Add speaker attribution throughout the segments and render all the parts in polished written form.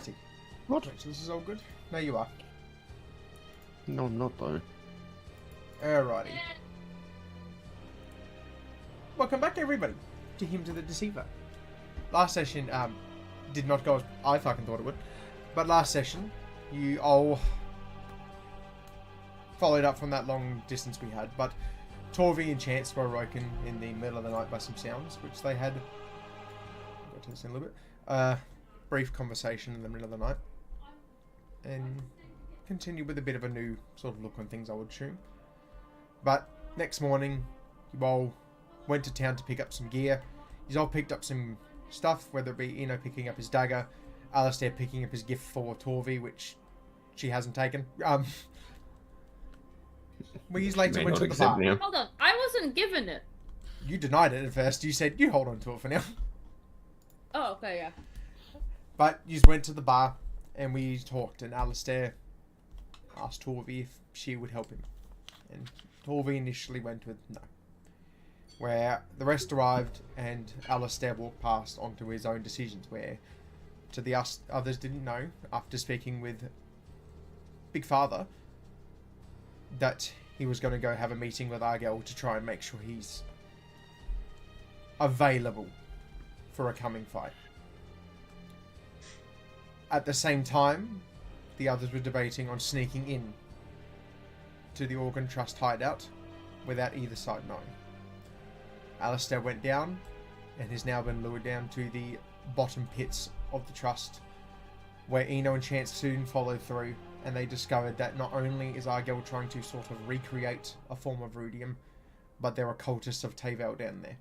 Speaker 1: Alrighty.
Speaker 2: What?
Speaker 1: Wait, so this is all good? No, you are.
Speaker 2: No, I'm not though.
Speaker 1: Alrighty. Welcome back, everybody, to Him to the Deceiver. Last session, did not go as I fucking thought it would. But last session, you all followed up from that long distance we had. But Torvi and Chance were awoken in the middle of the night by some sounds, which they had, I'll go to this in a little bit, brief conversation in the middle of the night. And continue with a bit of a new sort of look on things, I would assume. But next morning, you all went to town to pick up some gear. You all picked up some stuff, whether it be Eno picking up his dagger, Alistair picking up his gift for Torvi, which she hasn't taken. We later went to the bar.
Speaker 3: Hold on, I wasn't given it.
Speaker 1: You denied it at first. You said you hold on to it for now.
Speaker 3: Oh, okay, yeah.
Speaker 1: But you went to the bar and we talked, and Alistair asked Torvi if she would help him. And Torvi initially went with no. Where the rest arrived and Alistair walked past onto his own decisions, where to the others didn't know, after speaking with Big Father, that he was going to go have a meeting with Argel to try and make sure he's available for a coming fight. At the same time, the others were debating on sneaking in to the Organ Trust hideout without either side knowing. Alistair went down and has now been lured down to the bottom pits of the Trust, where Eno and Chance soon followed through, and they discovered that not only is Argel trying to sort of recreate a form of Rudium, but there are cultists of Tavel down there.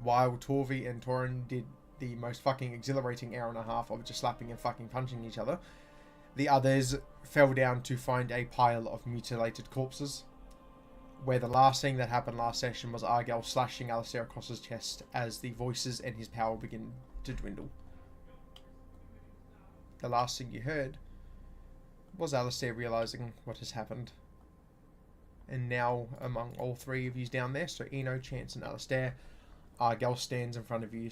Speaker 1: While Torvi and Torin did the most fucking exhilarating hour and a half of just slapping and fucking punching each other, the others fell down to find a pile of mutilated corpses, where the last thing that happened last session was Argel slashing Alistair across his chest as the voices and his power begin to dwindle. The last thing you heard was Alistair realising what has happened. And now, among all three of you down there, so Eno, Chance and Alistair, Argel stands in front of you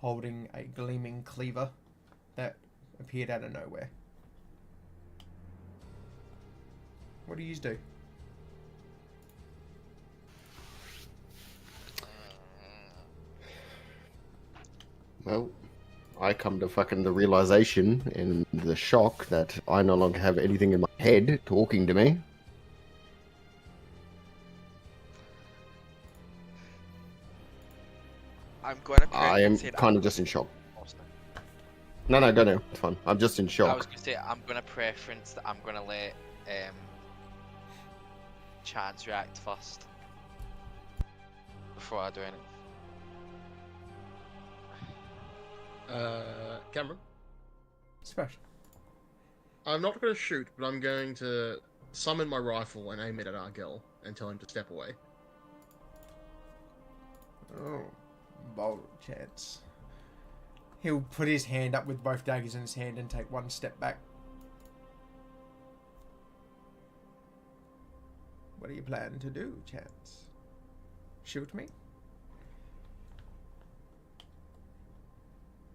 Speaker 1: holding a gleaming cleaver that appeared out of nowhere. What do you do?
Speaker 2: Well, I come to fucking the realization and the shock that I no longer have anything in my head talking to me.
Speaker 4: I'm going to
Speaker 2: I am kind of just in shock. No, go now. It's fine. I'm just in
Speaker 4: I
Speaker 2: shock.
Speaker 4: was going to say, I'm going to preference that I'm going to let Chance react first before I do anything.
Speaker 5: Cameron?
Speaker 1: Special.
Speaker 5: I'm not going to shoot, but I'm going to summon my rifle and aim it at Argel and tell him to step away.
Speaker 1: Oh, bold Chance. He'll put his hand up with both daggers in his hand and take one step back. What are you planning to do, Chance? Shoot me?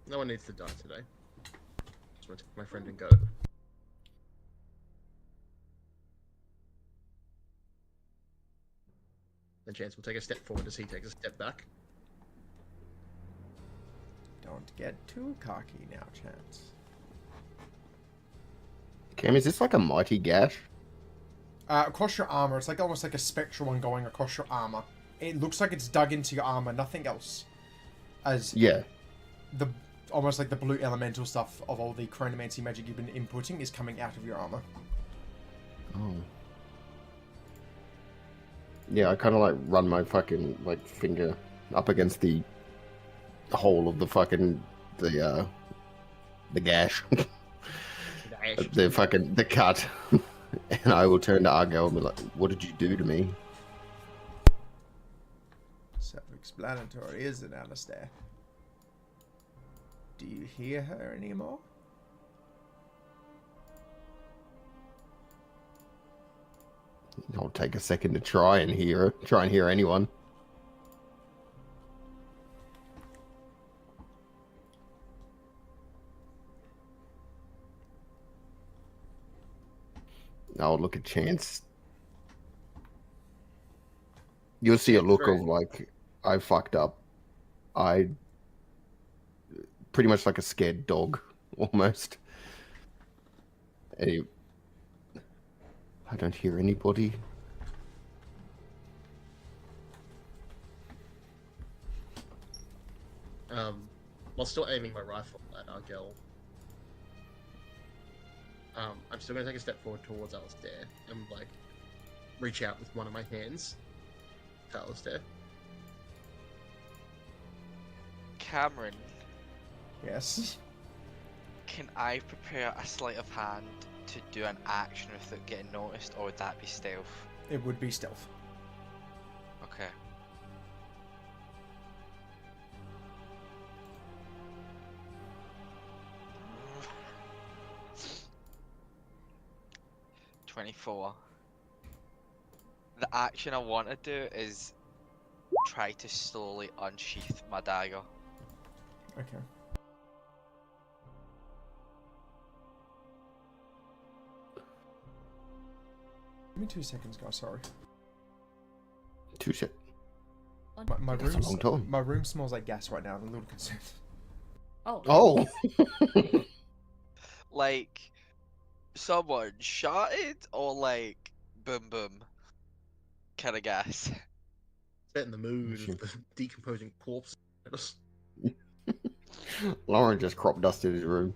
Speaker 5: No one needs to die today. Just want to take my friend and go. Then Chance will take a step forward as he takes a step back.
Speaker 1: Don't get too cocky now, Chance.
Speaker 2: Cam, is this like a mighty gash?
Speaker 1: Across your armor, it's like almost like a spectral one going across your armor. It looks like it's dug into your armor, nothing else. As
Speaker 2: Yeah.
Speaker 1: the almost like the blue elemental stuff of all the chronomancy magic you've been inputting is coming out of your armor.
Speaker 2: Oh. Yeah, I kind of like run my fucking like finger up against the hole of the fucking the gash, the cut, and I will turn to Argel and be like, "What did you do to me?"
Speaker 1: Self-explanatory, isn't it, Alistair? Do you hear her anymore?
Speaker 2: I'll take a second to try and hear anyone. I'll look at Chance. You'll see a
Speaker 5: Chance
Speaker 2: look
Speaker 5: very-
Speaker 2: of like, I fucked up. I pretty much like a scared dog, almost. Any, I don't hear anybody.
Speaker 5: While still aiming my rifle at Argel, I'm still gonna take a step forward towards Alistair and like reach out with one of my hands to Alistair.
Speaker 4: Cameron,
Speaker 1: Yes.
Speaker 4: can I prepare a sleight of hand to do an action without getting noticed, or would that be stealth?
Speaker 1: It would be stealth.
Speaker 4: Okay. $24. The action I want to do is try to slowly unsheath my dagger.
Speaker 1: Okay. Give me 2 seconds, guys. Sorry.
Speaker 2: 2 sec.
Speaker 1: My
Speaker 2: That's a
Speaker 1: room.
Speaker 2: long time.
Speaker 1: My room smells like gas right now. I'm a little concerned.
Speaker 3: Oh.
Speaker 2: Oh!
Speaker 4: Like, someone shot it, or like, boom boom, kind of gas.
Speaker 5: Set in the mood
Speaker 2: Sure.
Speaker 5: of the decomposing corpse.
Speaker 2: Lauren just crop dusted his room.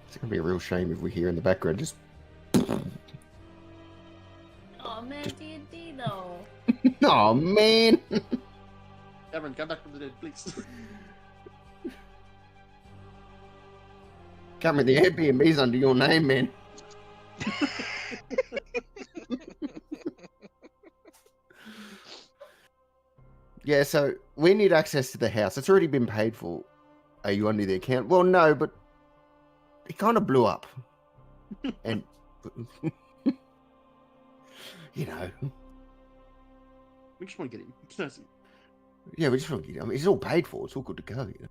Speaker 2: It's gonna be a real shame if we hear in the background just.
Speaker 3: Oh man, D&D though.
Speaker 2: Oh man!
Speaker 5: Cameron, come back from the dead, please.
Speaker 2: Cameron, the Airbnb's under your name, man. Yeah, so we need access to the house. It's already been paid for. Are you under the account? Well, no, but it kind of blew up. And, you know,
Speaker 5: We just want to get him. Snazzy.
Speaker 2: yeah, we just want to get, I mean, it's all paid for. It's all good to go, you know.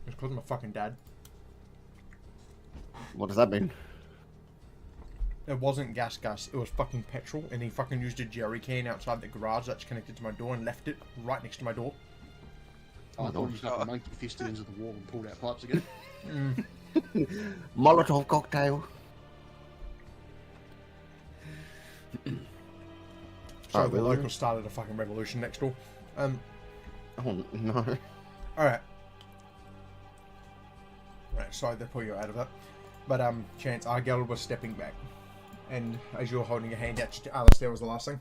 Speaker 1: It's because of my fucking dad.
Speaker 2: What does that mean?
Speaker 1: It wasn't gas. It was fucking petrol, and he fucking used a jerry can outside the garage that's connected to my door and left it right next to my door.
Speaker 5: Oh, I thought he was like a monkey fisted into the wall and pulled out pipes again.
Speaker 2: Molotov cocktail.
Speaker 1: So
Speaker 2: Oh,
Speaker 1: the
Speaker 2: really?
Speaker 1: locals started a fucking revolution next door.
Speaker 2: Oh, no.
Speaker 1: Alright. Right, sorry to pull you out of that. But, Chance, Argel was stepping back. And as you're holding your hand out to Alistair was the last thing.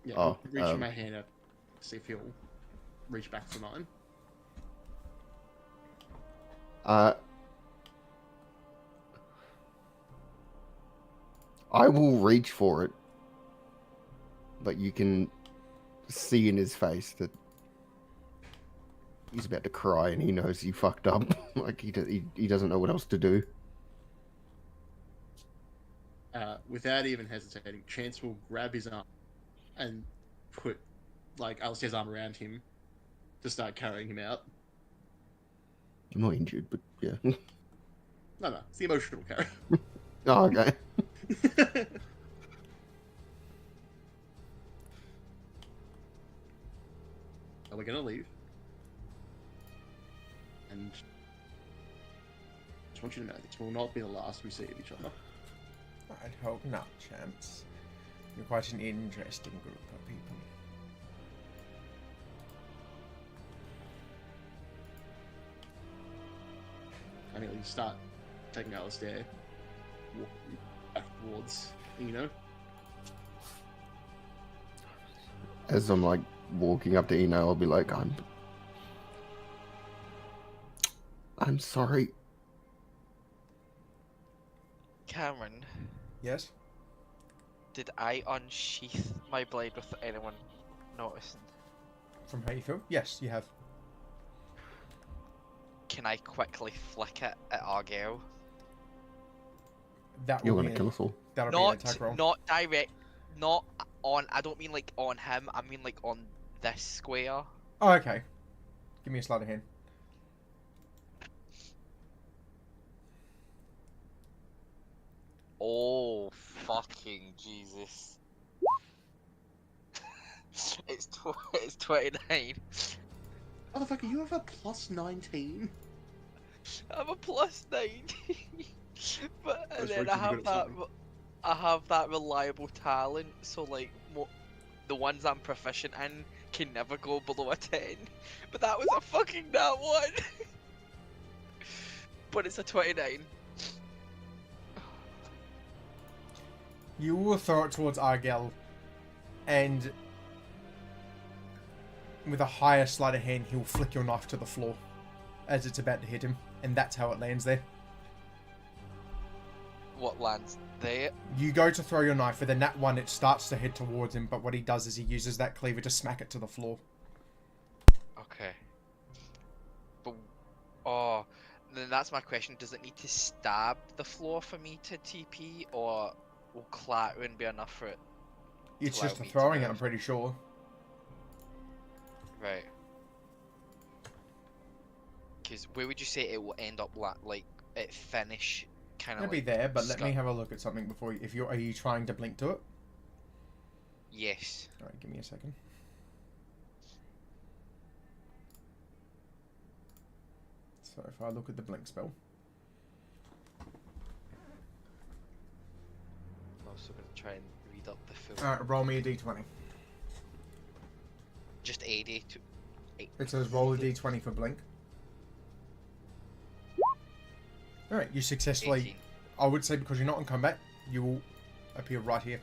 Speaker 5: Yeah,
Speaker 2: Oh,
Speaker 5: reaching my hand out to see if he'll reach back for mine.
Speaker 2: I will reach for it, but you can see in his face that he's about to cry and he knows he fucked up. Like he doesn't know what else to do.
Speaker 5: Without even hesitating, Chance will grab his arm and put like Alistair's arm around him to start carrying him out.
Speaker 2: I'm not injured, but yeah.
Speaker 5: No, it's the emotional carry.
Speaker 2: Oh, okay.
Speaker 5: Are we gonna leave? And just want you to know this will not be the last we see of each other.
Speaker 1: I'd hope not, Chance. You're quite an interesting group of people.
Speaker 5: I mean, you start taking Alistair, walking back towards, you know,
Speaker 2: as I'm like walking up to Eno, I'll be like, I'm sorry.
Speaker 4: Cameron,
Speaker 1: Yes.
Speaker 4: did I unsheath my blade without anyone noticing?
Speaker 1: From how you feel? Yes, you have.
Speaker 4: Can I quickly flick it at Argyle?
Speaker 1: That
Speaker 2: You're
Speaker 1: will
Speaker 2: gonna
Speaker 1: be
Speaker 2: kill us all.
Speaker 1: that'll be an attack roll.
Speaker 4: Not direct, not on. I don't mean like on him. I mean like on this square.
Speaker 1: Oh, okay. Give me a sleight of hand.
Speaker 4: Oh fucking Jesus! it's 29.
Speaker 5: Motherfucker, you have a plus 19?
Speaker 4: I'm a plus 19. But and
Speaker 5: That's
Speaker 4: then
Speaker 5: right,
Speaker 4: I
Speaker 5: you
Speaker 4: have
Speaker 5: good at
Speaker 4: that.
Speaker 5: something.
Speaker 4: I have that reliable talent. So like the ones I'm proficient in can never go below a 10. But that was a fucking nat 1. But it's a 29.
Speaker 1: You will throw it towards Argel, and with a higher sleight of hand, he'll flick your knife to the floor as it's about to hit him, and that's how it lands there.
Speaker 4: What lands there?
Speaker 1: You go to throw your knife, with a nat 1, it starts to head towards him, but what he does is he uses that cleaver to smack it to the floor.
Speaker 4: Okay. But oh, then that's my question. Does it need to stab the floor for me to TP, or will clattering be enough for it?
Speaker 1: It's
Speaker 4: allow
Speaker 1: just a
Speaker 4: me to
Speaker 1: throwing it,
Speaker 4: move?
Speaker 1: I'm pretty sure.
Speaker 4: Right. Because where would you say it will end up like it finish kind of
Speaker 1: It'll be
Speaker 4: like
Speaker 1: there, but let me
Speaker 4: scut-
Speaker 1: have a look at something before you, if you're, are you trying to blink to it?
Speaker 4: Yes.
Speaker 1: Alright, give me a second. So if I look at the blink spell,
Speaker 4: I'm also going to try and read up the full.
Speaker 1: alright, roll me a d20.
Speaker 4: Just 80 to.
Speaker 1: It says roll a d20 for blink. Alright, you successfully,
Speaker 4: 18.
Speaker 1: I would say because you're not in combat, you will appear right here.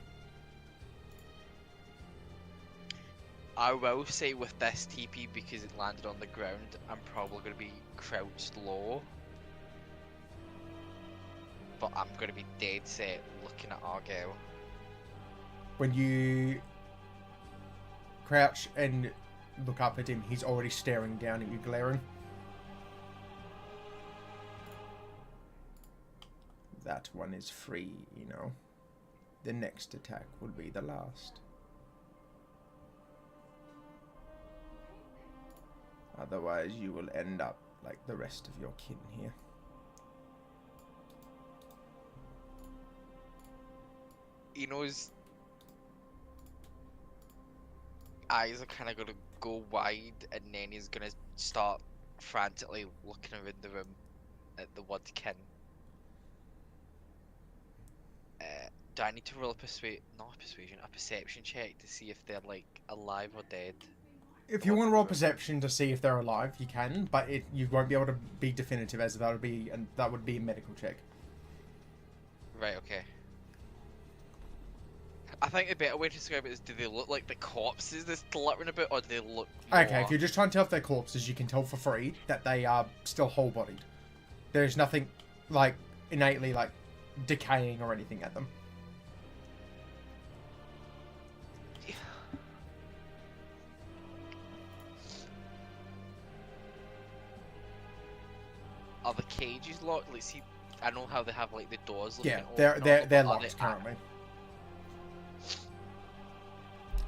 Speaker 4: I will say with this TP, because it landed on the ground, I'm probably going to be crouched low. But I'm going to be dead set looking at Argyle.
Speaker 1: When you crouch and look up at him, he's already staring down at you, glaring. That one is free, you know. The next attack will be the last. Otherwise, you will end up like the rest of your kin here.
Speaker 4: Eno's eyes are kind of going to go wide, and then he's going to start frantically looking around the room at the Woodkin. Do I need to roll a perception check to see if they're like alive or dead?
Speaker 1: If you want to roll perception to see if they're alive, you can, but you won't be able to be definitive, as that would be a medical check.
Speaker 4: Right, okay. I think the better way to describe it is, do they look like the corpses that's glittering about, or do they look more...
Speaker 1: Okay, if you're just trying to tell if they're corpses, you can tell for free that they are still whole-bodied. There's nothing, like, innately, like, decaying or anything at them.
Speaker 4: Are the cages locked? Like, see, I know how they have like the doors.
Speaker 1: Yeah,
Speaker 4: looking
Speaker 1: they're
Speaker 4: open, but are
Speaker 1: locked
Speaker 4: they
Speaker 1: currently.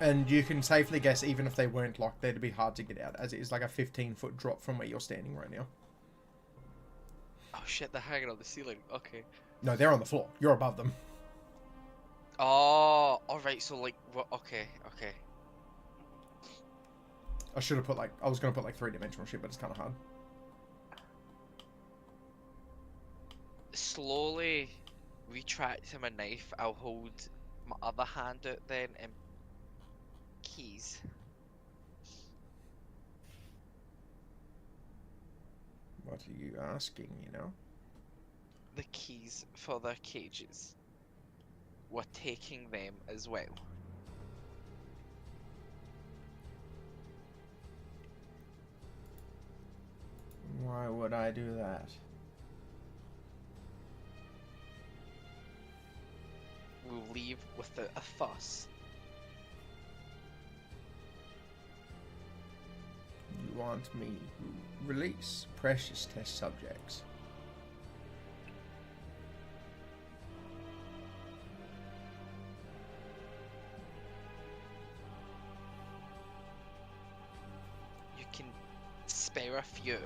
Speaker 1: And you can safely guess, even if they weren't locked, they'd be hard to get out, as it is like a 15-foot drop from where you're standing right now.
Speaker 4: Oh shit, they're hanging on the ceiling. Okay.
Speaker 1: No, they're on the floor. You're above them.
Speaker 4: Oh, alright, so like, okay.
Speaker 1: I should have put like, I was going to put like 3-dimensional shit, but it's kind of hard.
Speaker 4: Slowly retracting my knife, I'll hold my other hand out then and keys.
Speaker 1: What are you asking, you know?
Speaker 4: The keys for their cages. We're taking them as well.
Speaker 1: Why would I do that?
Speaker 4: We'll leave without a fuss.
Speaker 1: You want me to release precious test subjects?
Speaker 4: You can spare a few.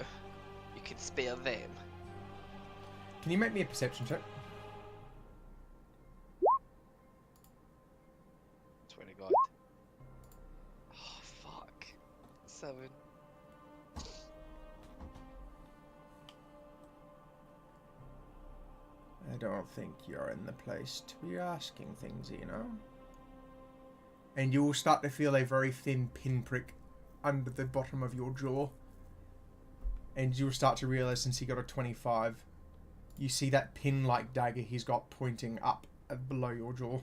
Speaker 4: You can spare them.
Speaker 1: Can you make me a perception check?
Speaker 4: 20 God. Oh, fuck. 7.
Speaker 1: I don't think you're in the place to be asking things, you know? And you will start to feel a very thin pinprick under the bottom of your jaw. And you'll start to realize since he got a 25, you see that pin-like dagger he's got pointing up below your jaw.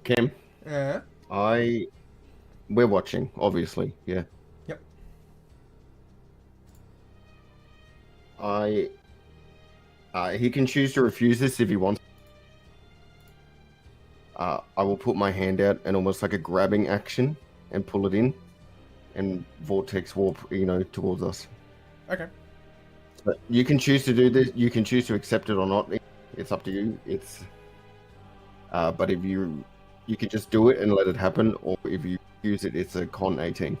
Speaker 2: Cam,
Speaker 1: Uh,
Speaker 2: we're watching, obviously, yeah.
Speaker 1: Yep.
Speaker 2: He can choose to refuse this if he wants. I will put my hand out and almost like a grabbing action and pull it in and vortex warp, towards us.
Speaker 1: okay.
Speaker 2: But you can choose to do this. You can choose to accept it or not. It's up to you. But if you can just do it and let it happen, or if you use it, it's a con 18.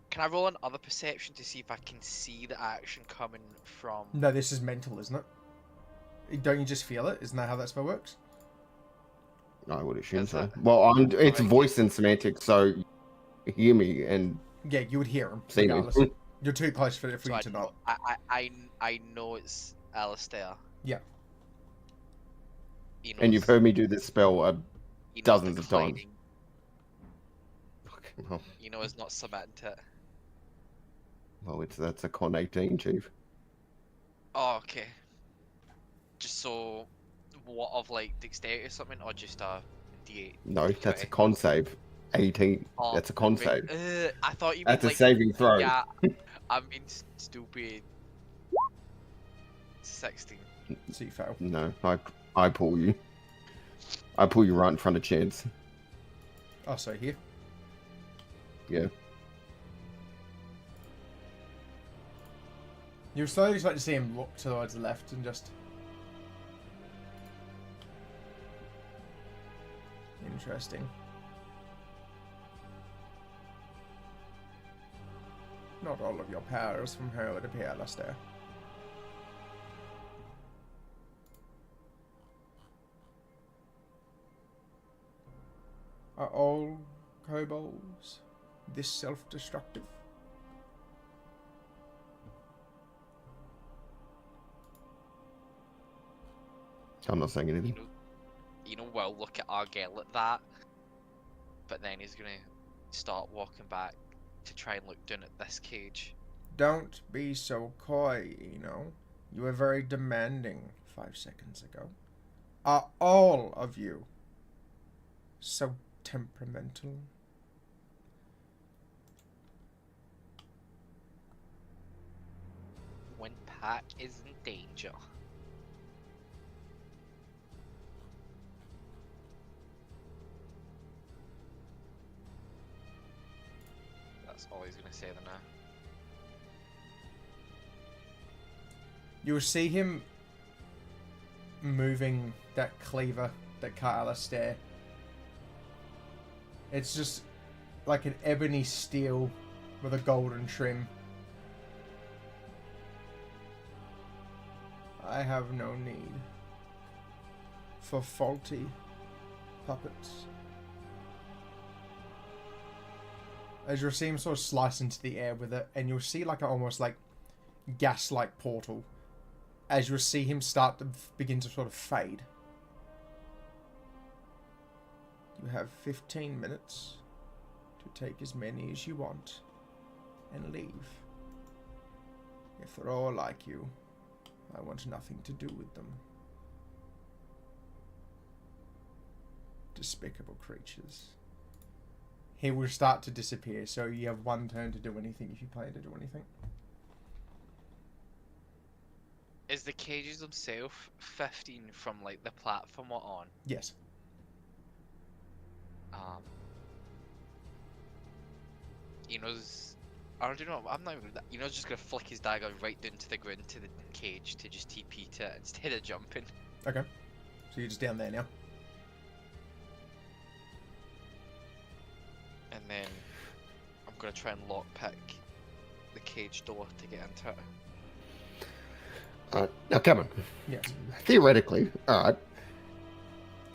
Speaker 4: Can I roll another perception to see if I can see the action coming from...
Speaker 1: No, this is mental, isn't it? Don't you just feel it? Isn't that how that spell works?
Speaker 2: I would assume
Speaker 4: Is
Speaker 2: so.
Speaker 4: it?
Speaker 2: Well, it's
Speaker 4: Alright,
Speaker 2: voice and semantics, so hear me and
Speaker 1: Yeah, you would hear him.
Speaker 2: see me.
Speaker 1: Regardless. You're too close for
Speaker 4: So
Speaker 1: you
Speaker 4: I
Speaker 1: to
Speaker 4: know,
Speaker 1: not.
Speaker 4: I know it's Alistair.
Speaker 1: Yeah.
Speaker 4: He
Speaker 2: And you've
Speaker 4: knows-
Speaker 2: heard me do this spell
Speaker 4: he knows
Speaker 2: dozens of times.
Speaker 4: declining.
Speaker 2: well,
Speaker 4: You know it's not submitting to it.
Speaker 2: that's a con 18, Chief.
Speaker 4: Oh, okay. Just so... What, of like dexterity or something, or just a D8?
Speaker 2: No, that's a
Speaker 4: 20?
Speaker 2: con save. 18.
Speaker 4: Oh,
Speaker 2: That's a con
Speaker 4: right.
Speaker 2: save.
Speaker 4: I thought you
Speaker 2: That's
Speaker 4: meant
Speaker 2: a
Speaker 4: like...
Speaker 2: saving throw.
Speaker 4: Yeah, I'm being stupid. 16.
Speaker 1: So you fail.
Speaker 2: No, I pull you. I pull you right in front of Chance.
Speaker 1: Oh, so here.
Speaker 2: Yeah.
Speaker 1: You slowly start to see him look towards the left and just... Interesting. Not all of your powers from her would appear, Alastair. Are all kobolds this self-destructive?
Speaker 2: I'm not saying
Speaker 4: You
Speaker 2: anything.
Speaker 4: know, we'll look at Argel at that, but then he's gonna start walking back to try and look down at this cage.
Speaker 1: Don't be so coy, You were very demanding 5 seconds ago. Are all of you so temperamental?
Speaker 4: When Pack is in danger. That's all he's gonna say then now.
Speaker 1: You'll see him moving that cleaver that cut Alastair. It's just like an ebony steel with a golden trim. I have no need for faulty puppets. As you'll see him sort of slice into the air with it, and you'll see like an almost like gas-like portal. As you'll see him start to begin to sort of fade. You have 15 minutes to take as many as you want and leave. If they're all like you, I want nothing to do with them. Despicable creatures. He will start to disappear, so you have one turn to do anything if you plan to do anything.
Speaker 4: Is the cages themselves 15 from like the platform we're on?
Speaker 1: Yes.
Speaker 4: Eno's, I don't know. I'm not even. Eno's just gonna flick his dagger right down to the ground to the cage to just TP to it instead of jumping.
Speaker 1: Okay. So you're just down there now.
Speaker 4: And then I'm gonna try and lockpick the cage door to get into it.
Speaker 2: Now, Cameron.
Speaker 1: Yes.
Speaker 2: Theoretically, alright.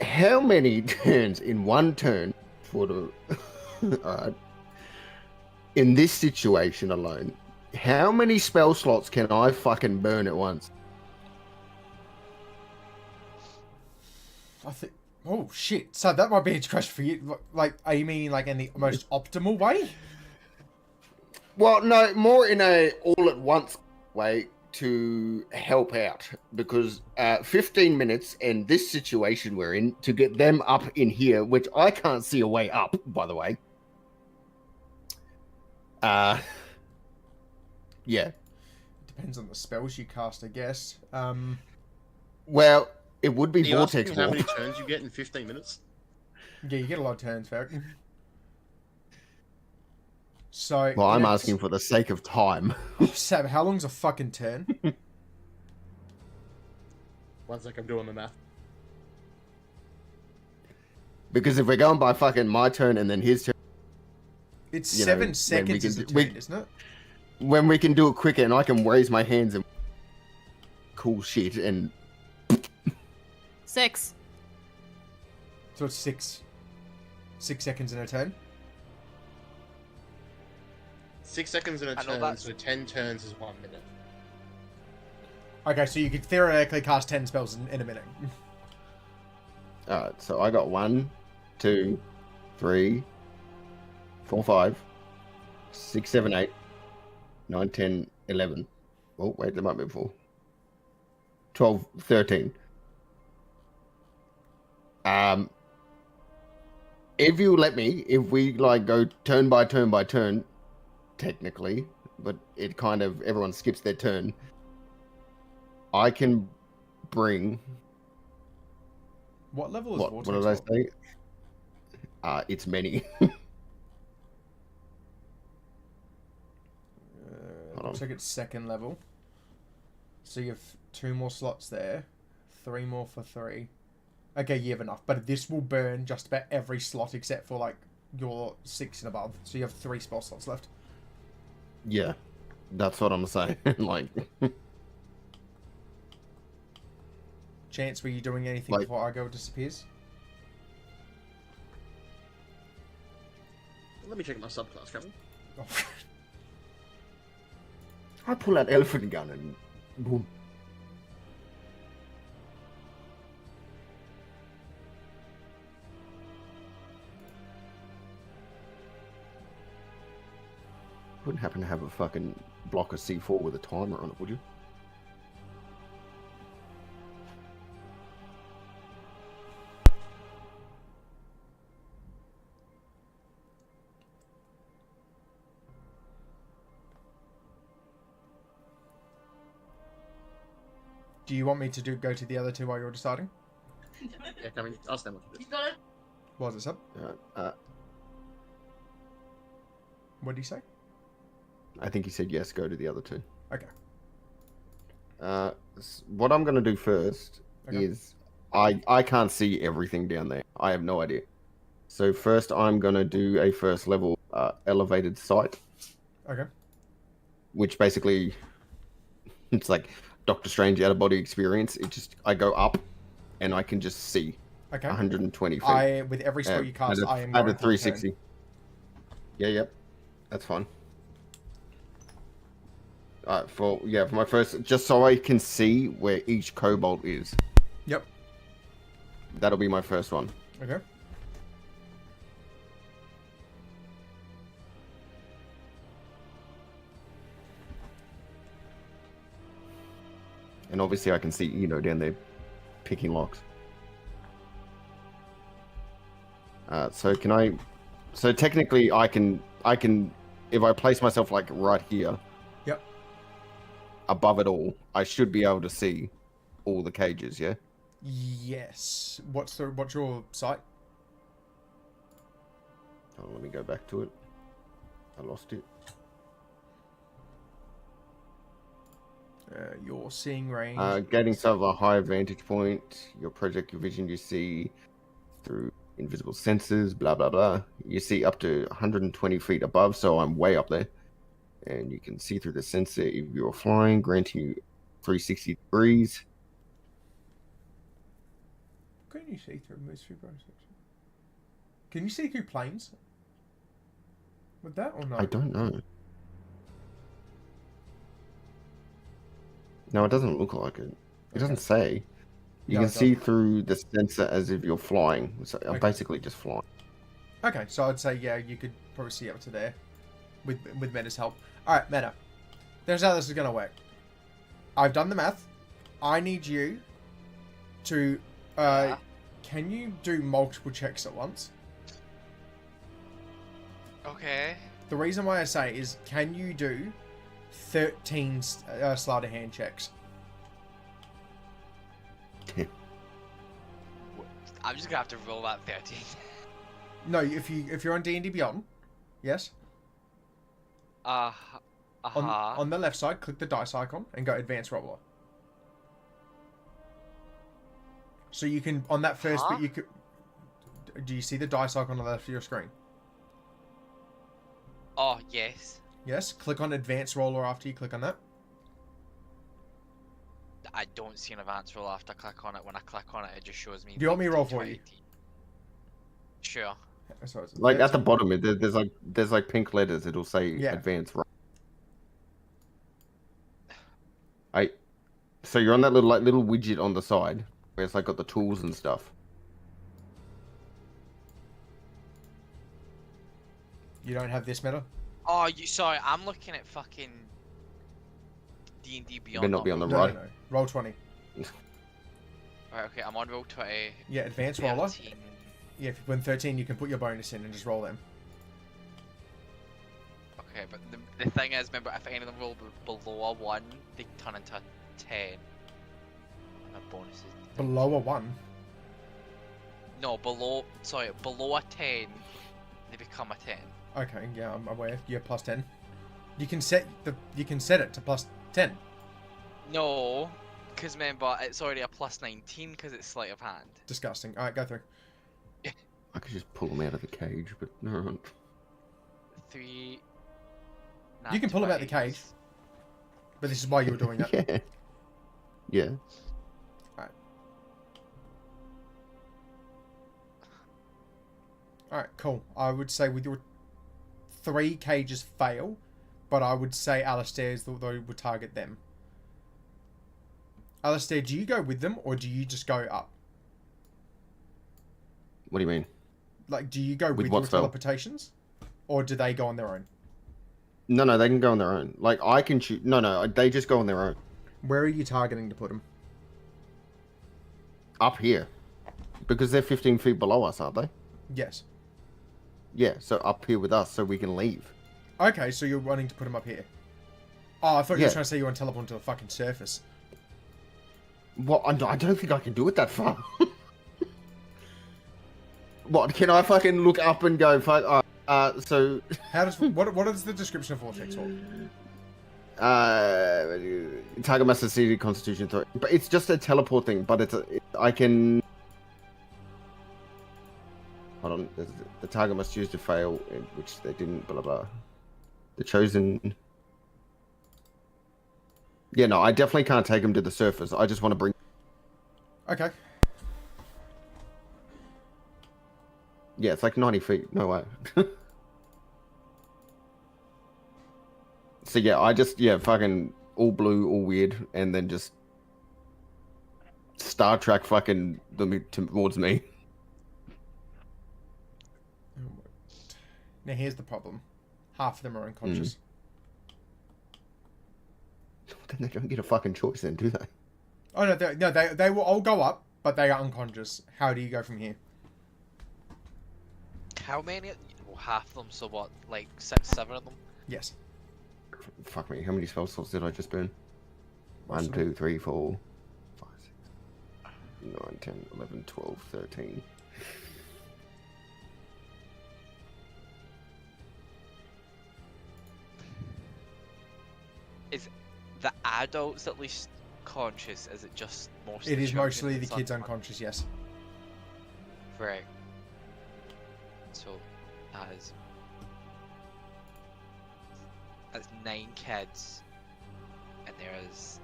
Speaker 2: How many turns in one turn for the... alright. In this situation alone, how many spell slots can I fucking burn at once?
Speaker 1: I think. Oh shit! So that might be a question for you. Like, are you meaning like in the most optimal way?
Speaker 2: Well, no, more in a all-at-once way to help out, because 15 minutes in this situation we're in to get them up in here, which I can't see a way up, by the way. Yeah.
Speaker 1: Depends on the spells you cast, I guess.
Speaker 2: Well, it would be
Speaker 5: Can you ask
Speaker 2: vortex
Speaker 5: me how many
Speaker 2: warp.
Speaker 5: turns you get in 15 minutes?
Speaker 1: Yeah, you get a lot of turns, Ferric. So.
Speaker 2: Well, I'm
Speaker 1: in a-
Speaker 2: asking for the sake of time.
Speaker 1: Sab, how long's a fucking turn?
Speaker 5: 1 sec, I'm doing the math.
Speaker 2: Because if we're going by fucking my turn and then his turn,
Speaker 1: It's
Speaker 2: You know,
Speaker 1: 7
Speaker 2: when we
Speaker 1: seconds
Speaker 2: can
Speaker 1: is a
Speaker 2: do- we-
Speaker 1: turn, isn't it?
Speaker 2: when we can do it quicker and I can raise my hands and cool shit and
Speaker 3: 6.
Speaker 1: So it's 6 seconds in a turn.
Speaker 5: 6 seconds in a
Speaker 4: I know
Speaker 5: turn,
Speaker 4: that's-
Speaker 5: so 10 turns is 1 minute.
Speaker 1: Okay, so you could theoretically cast 10 spells in a minute.
Speaker 2: alright, so I got 1, 2, 3, 4, 5, 6, 7, 8, 9, 10, 11. Oh, wait, there might be 4. 12, 13. If you let me, if we like go turn by turn by turn, technically, but it kind of everyone skips their turn. I can bring
Speaker 1: What level is
Speaker 2: what
Speaker 1: Vortex
Speaker 2: did I
Speaker 1: Warp?
Speaker 2: say? It's many.
Speaker 1: Looks like it's 2nd level. So you have 2 more slots there. 3 more for 3. Okay, you have enough. But this will burn just about every slot except for, like, your 6 and above. So you have 3 spell slots left.
Speaker 2: Yeah, that's what I'm saying. Like,
Speaker 1: Chance, were you doing anything
Speaker 2: Like-
Speaker 1: before Argo disappears?
Speaker 5: Let me check my subclass, Cameron.
Speaker 1: Oh.
Speaker 2: I pull out elephant gun and boom. Wouldn't happen to have a fucking block of C4 with a timer on it, would you?
Speaker 1: Do you want me to go to the other 2 while you're deciding?
Speaker 5: Yeah, Cameron, ask them what to do.
Speaker 1: What was it, Sub?
Speaker 2: Uh,
Speaker 1: What did he say?
Speaker 2: I think he said yes, go to the other 2.
Speaker 1: Okay.
Speaker 2: What I'm going to do first
Speaker 1: Okay.
Speaker 2: is I can't see everything down there. I have no idea. So first I'm going to do a first level elevated sight,
Speaker 1: Okay.
Speaker 2: which basically it's like Doctor Strange out of body experience. It just I go up and I can just see
Speaker 1: Okay.
Speaker 2: 120 feet.
Speaker 1: With every spell you cast, I am
Speaker 2: at
Speaker 1: going
Speaker 2: a
Speaker 1: to turn.
Speaker 2: 360. Yeah, yep. That's fine. For my first, just so I can see where each cobalt is.
Speaker 1: Yep.
Speaker 2: That'll be my first one.
Speaker 1: Okay.
Speaker 2: And obviously I can see, down there picking locks. So can I... So technically I can... If I place myself like right here...
Speaker 1: Yep.
Speaker 2: Above it all, I should be able to see all the cages, yeah?
Speaker 1: Yes. What's your site?
Speaker 2: Oh, let me go back to it. I lost it.
Speaker 1: Your seeing range.
Speaker 2: Getting some of a higher vantage point. Your projected vision, you see through invisible sensors, blah, blah, blah. You see up to 120 feet above, so I'm way up there. And you can see through the sensor if you're flying, granting you 360 degrees.
Speaker 1: Can you see through moves through process? Can you see through planes? With that or no?
Speaker 2: I don't know. No, it doesn't look like it. It doesn't say. You
Speaker 1: No,
Speaker 2: can
Speaker 1: it
Speaker 2: see
Speaker 1: doesn't.
Speaker 2: through the sensor as if you're flying. So I'm
Speaker 1: Okay.
Speaker 2: basically just flying.
Speaker 1: Okay, so I'd say yeah, you could probably see up to there, with Meta's help. All right, Meta. There's how this is gonna work. I've done the math. I need you to.
Speaker 4: Yeah.
Speaker 1: Can you do multiple checks at once?
Speaker 4: Okay.
Speaker 1: The reason why I say is, can you do 13 sleight of hand checks?
Speaker 4: I'm just gonna have to roll that 13.
Speaker 1: No, if you're on D&D Beyond, yes.
Speaker 4: Uh-huh.
Speaker 1: On the left side, click the dice icon and go Advanced Roller. So you can, on that first bit, you could. Do you see the dice icon on the left of your screen?
Speaker 4: Oh, yes.
Speaker 1: Yes. Click on Advanced Roller after you click on that.
Speaker 4: I don't see an advance roll after I click on it. When I click on it, it just shows me.
Speaker 1: Do you want me to roll
Speaker 4: D20.
Speaker 1: for you?
Speaker 4: Sure.
Speaker 1: So it's
Speaker 2: Like at
Speaker 1: advanced-
Speaker 2: the bottom, there's like pink letters. It'll say
Speaker 1: Yeah.
Speaker 2: advanced. So you're on that little widget on the side where it's like got the tools and stuff.
Speaker 1: You don't have this meta?
Speaker 4: Oh, sorry. I'm looking at fucking D&D Beyond.
Speaker 2: Better not be on the
Speaker 1: No,
Speaker 2: right.
Speaker 1: no. Roll 20.
Speaker 4: Right, okay, I'm on roll 20.
Speaker 1: Yeah, Advanced Roller.
Speaker 4: 13.
Speaker 1: Yeah, if you win 13, you can put your bonus in and just roll them.
Speaker 4: Okay, but the thing is, remember, if any of them roll below a 1, they turn into a 10. And my bonuses.
Speaker 1: Below a 1.
Speaker 4: No, below a 10, they become a 10.
Speaker 1: Okay, yeah, I'm aware. You're plus 10. You can set it to plus 10.
Speaker 4: No, because remember, it's already a plus 19 because it's sleight of hand.
Speaker 1: Disgusting. Alright, go through.
Speaker 2: I could just pull them out of the cage, but no.
Speaker 4: 3.
Speaker 1: You can pull them out the cage. But this is why you were doing that.
Speaker 2: Yeah. Yeah.
Speaker 1: Alright, cool. I would say with your 3 cages fail, but I would say Alistair's though would target them. Alistair, do you go with them or do you just go up?
Speaker 2: What do you mean?
Speaker 1: Like, do you go
Speaker 2: With
Speaker 1: with
Speaker 2: what
Speaker 1: your
Speaker 2: spell?
Speaker 1: teleportations? Or do they go on their own?
Speaker 2: No, they can go on their own. Like I can choose. No, they just go on their own.
Speaker 1: Where are you targeting to put them?
Speaker 2: Up here, because they're 15 feet below us, aren't they?
Speaker 1: Yes.
Speaker 2: Yeah. So up here with us, so we can leave.
Speaker 1: Okay, so you're wanting to put them up here. Oh, I thought you
Speaker 2: Yeah.
Speaker 1: were trying to say you want to teleport to the fucking surface.
Speaker 2: What? I don't think I can do it that far. What? Can I fucking look up and go? Fuck. So.
Speaker 1: How does what is the description of vortex for?
Speaker 2: Target must succeed Constitution 3, but it's just a teleport thing. But I can. Hold on. The target must choose to fail, which they didn't. Blah blah. The chosen. Yeah, no, I definitely can't take them to the surface. I just want to bring.
Speaker 1: Okay.
Speaker 2: Yeah, it's like 90 feet. No way. So yeah, I just fucking all blue, all weird, and then just Star Trek fucking them towards me.
Speaker 1: Now here's the problem. Half of them are unconscious.
Speaker 2: Then they don't get a fucking choice then, do they?
Speaker 1: Oh no, they will all go up, but they are unconscious. How do you go from here?
Speaker 4: How many? Well, half of them. So what? Like 6, 7 of them.
Speaker 1: Yes.
Speaker 2: Fuck me, how many spell slots did I just burn?
Speaker 1: Most
Speaker 2: 1,
Speaker 1: of them.
Speaker 2: 2, 3, 4, 5, 6, 9, 10, 11, 12, 13.
Speaker 4: Is the adults at least conscious? Is it just mostly?
Speaker 1: It is
Speaker 4: children
Speaker 1: mostly the
Speaker 4: that's
Speaker 1: kids
Speaker 4: unconscious?
Speaker 1: unconscious. Yes.
Speaker 4: Right. So that is that's 9 kids, and there is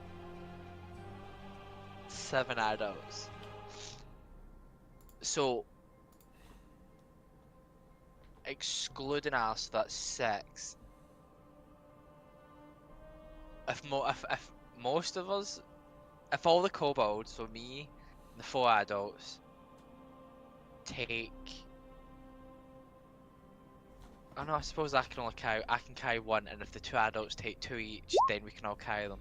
Speaker 4: 7 adults. So excluding us, that's 6. If most of us, if all the kobolds, so me, and the 4 adults, take. Oh no, I suppose I can carry 1, and if the 2 adults take 2 each, then we can all carry them.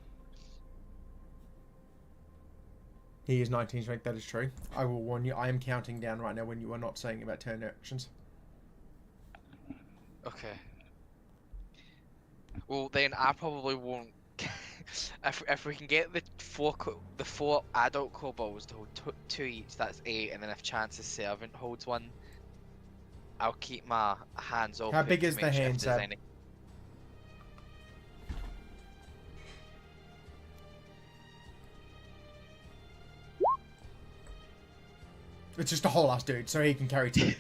Speaker 1: He is 19 strength. That is true. I will warn you. I am counting down right now when you are not saying about turn actions.
Speaker 4: Okay. Well, then I probably won't. If we can get the 4 adult kobolds to hold 2 each, that's 8, and then if Chance's servant holds 1, I'll keep my hands open.
Speaker 1: How big
Speaker 4: to
Speaker 1: is the
Speaker 4: make sure if
Speaker 1: hand,
Speaker 4: there's
Speaker 1: Sab?
Speaker 4: any-
Speaker 1: It's just a whole ass dude, so he can carry 2.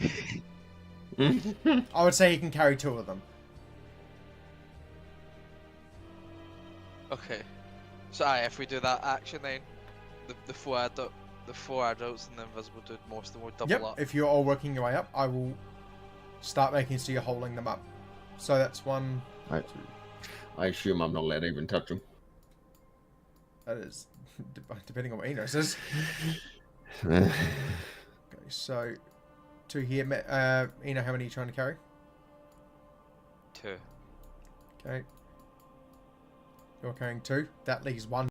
Speaker 1: I would say he can carry 2 of them.
Speaker 4: Okay. So aye, if we do that action then, the 4 adults and the invisible dude, most of them will double
Speaker 1: Yep.
Speaker 4: up.
Speaker 1: If you're all working your way up, I will start making so you're holding them up. So that's 1.
Speaker 2: I assume I'm not allowed to even touch them.
Speaker 1: That is depending on what Eno says. Okay, so 2 here. Eno, how many are you trying to carry?
Speaker 4: 2.
Speaker 1: Okay. You're carrying 2. That leaves 1.